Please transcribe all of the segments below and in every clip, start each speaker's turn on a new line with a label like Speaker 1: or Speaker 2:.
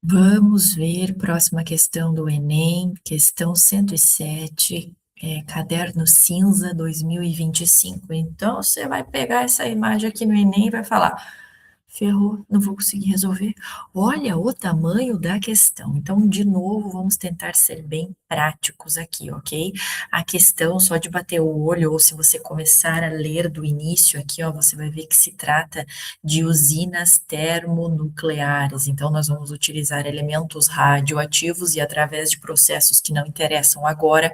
Speaker 1: Vamos ver, próxima questão do Enem, questão 107, caderno cinza 2025. Então, você vai pegar essa imagem aqui no Enem e vai falar: ferrou, não vou conseguir resolver. Olha o tamanho da questão. Então, de novo, vamos tentar ser bem práticos aqui, ok? A questão, só de bater o olho, ou se você começar a ler do início aqui, ó, você vai ver que se trata de usinas termonucleares. Então, nós vamos utilizar elementos radioativos e, através de processos que não interessam agora,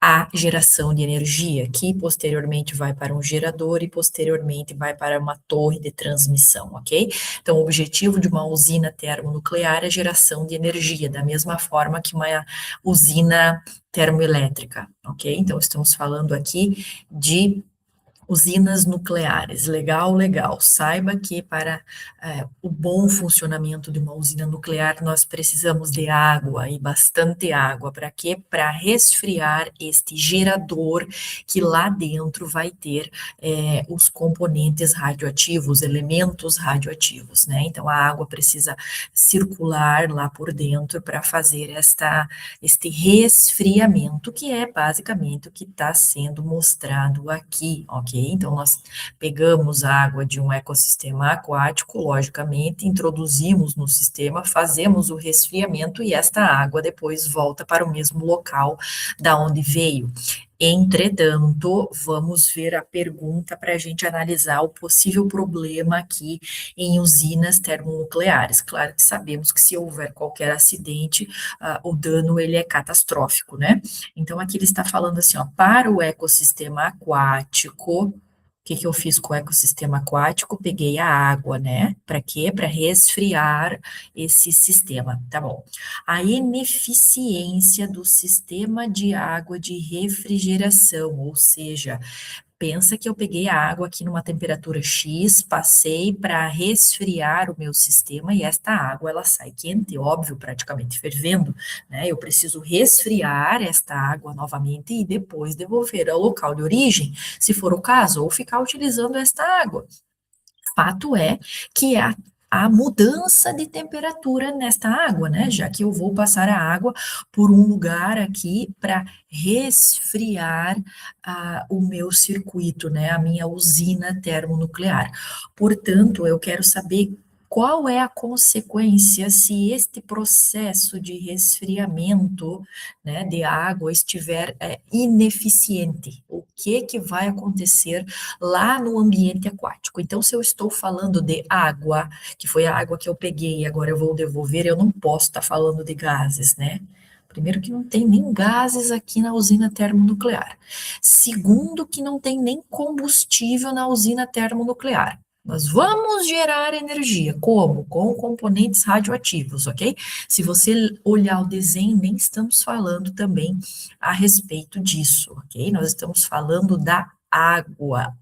Speaker 1: a geração de energia, que posteriormente vai para um gerador e posteriormente vai para uma torre de transmissão, ok? Então, o objetivo de uma usina termonuclear é a geração de energia, da mesma forma que uma usina termoelétrica, ok? Então, estamos falando aqui de usinas nucleares. Legal, legal. Saiba que para o bom funcionamento de uma usina nuclear, nós precisamos de água e bastante água. Para quê? Para resfriar este gerador que lá dentro vai ter os componentes radioativos, elementos radioativos, né? Então a água precisa circular lá por dentro para fazer este resfriamento, que é basicamente o que está sendo mostrado aqui, ok? Então, nós pegamos a água de um ecossistema aquático, logicamente, introduzimos no sistema, fazemos o resfriamento e esta água depois volta para o mesmo local da onde veio. Entretanto, vamos ver a pergunta para a gente analisar o possível problema aqui em usinas termonucleares. Claro que sabemos que se houver qualquer acidente, o dano ele é catastrófico, né? Então aqui ele está falando assim, ó, para o ecossistema aquático, o que que eu fiz com o ecossistema aquático? Peguei a água, né? Para quê? Para resfriar esse sistema, tá bom. A ineficiência do sistema de água de refrigeração, ou seja, pensa que eu peguei a água aqui numa temperatura X, passei para resfriar o meu sistema e esta água ela sai quente, óbvio, praticamente fervendo, né? Eu preciso resfriar esta água novamente e depois devolver ao local de origem, se for o caso, ou ficar utilizando esta água. Fato é que a mudança de temperatura nesta água, né? Já que eu vou passar a água por um lugar aqui para resfriar o meu circuito, né? A minha usina termonuclear. Portanto, eu quero saber qual é a consequência se este processo de resfriamento, né, de água estiver ineficiente. O que vai acontecer lá no ambiente aquático. Então, se eu estou falando de água, que foi a água que eu peguei e agora eu vou devolver, eu não posso estar falando de gases, né? Primeiro, que não tem nem gases aqui na usina termonuclear. Segundo, que não tem nem combustível na usina termonuclear. Nós vamos gerar energia. Como? Com componentes radioativos, ok? Se você olhar o desenho, nem estamos falando também a respeito disso, ok? Nós estamos falando da água,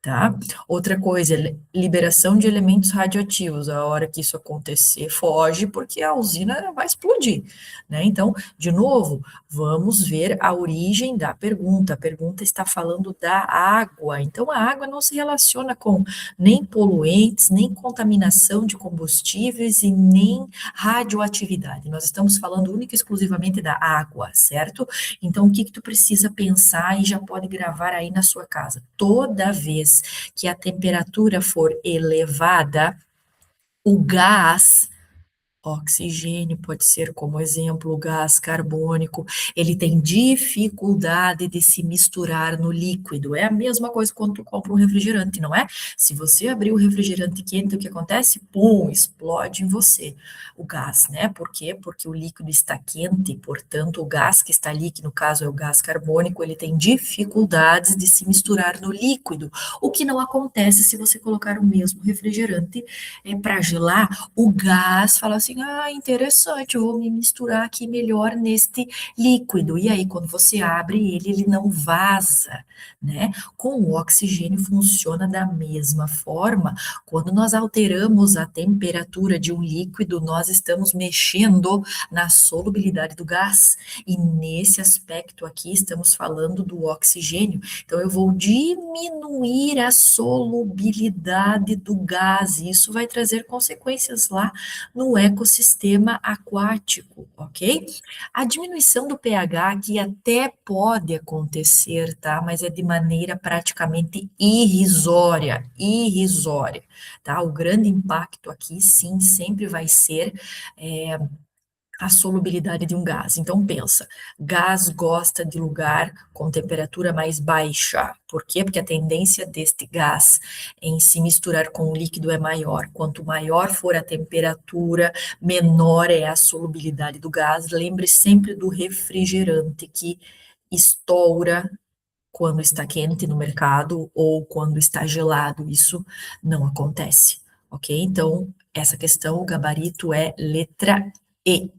Speaker 1: tá? Outra coisa, liberação de elementos radioativos. A hora que isso acontecer, foge, porque a usina vai explodir, né? Então, de novo, vamos ver a origem da pergunta. A pergunta está falando da água. Então, a água não se relaciona com nem poluentes, nem contaminação de combustíveis e nem radioatividade. Nós estamos falando única e exclusivamente da água, certo? Então, o que que tu precisa pensar e já pode gravar aí na sua casa? Toda vez que a temperatura for elevada, o gás oxigênio pode ser como exemplo, o gás carbônico, ele tem dificuldade de se misturar no líquido. É a mesma coisa quando tu compra um refrigerante, não é? Se você abrir o refrigerante quente, o que acontece? Pum, explode em você o gás, né? Por quê? Porque o líquido está quente, portanto, o gás que está ali, que no caso é o gás carbônico, ele tem dificuldades de se misturar no líquido, o que não acontece se você colocar o mesmo refrigerante para gelar, o gás fala assim, assim, ah, interessante, eu vou me misturar aqui melhor neste líquido. E aí, quando você abre ele, ele não vaza, né? Com o oxigênio funciona da mesma forma. Quando nós alteramos a temperatura de um líquido, nós estamos mexendo na solubilidade do gás. E nesse aspecto aqui, estamos falando do oxigênio. Então, eu vou diminuir a solubilidade do gás, e isso vai trazer consequências lá no ecossistema aquático, ok? A diminuição do pH aqui até pode acontecer, tá? Mas é de maneira praticamente irrisória, irrisória, tá? O grande impacto aqui, sim, sempre vai ser a solubilidade de um gás. Então pensa, gás gosta de lugar com temperatura mais baixa. Por quê? Porque a tendência deste gás em se misturar com o líquido é maior. Quanto maior for a temperatura, menor é a solubilidade do gás. Lembre sempre do refrigerante que estoura quando está quente no mercado ou quando está gelado. Isso não acontece, ok? Então, essa questão, o gabarito é letra E.